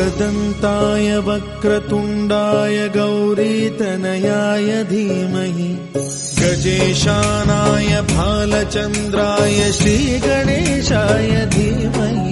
एकदन्ताय वक्रतुण्डाय गौरीतनयाय धीमहि गजेशानाय भालचन्द्राय श्रीगणेशाय धीमहि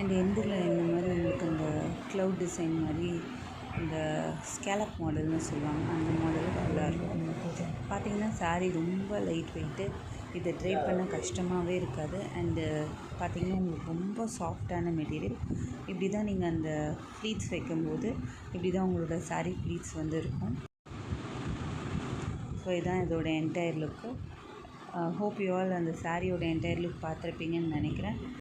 அண்ட் எண்டில் இந்த மாதிரி உங்களுக்கு அந்த க்ளவுட் டிசைன் மாதிரி இந்த ஸ்கேலப் மாடல்னு சொல்லுவாங்க, அந்த மாடல் நல்லா இருக்கும். பார்த்திங்கன்னா சாரீ ரொம்ப லைட் வெயிட்டு, இதை ட்ரை பண்ண கஷ்டமாகவே இருக்காது. அண்டு பார்த்திங்கன்னா உங்களுக்கு ரொம்ப சாஃப்டான மெட்டீரியல். இப்படி தான் நீங்கள் அந்த ப்ளீட்ஸ் வைக்கும்போது இப்படி தான் உங்களோட சாரீ ப்ளீட்ஸ் வந்து இருக்கும். ஸோ இதுதான் இதோட entire look. Hope you all அந்த சாரியோட என்டையர் லுக் பார்த்துருப்பீங்கன்னு நினைக்கிறேன்.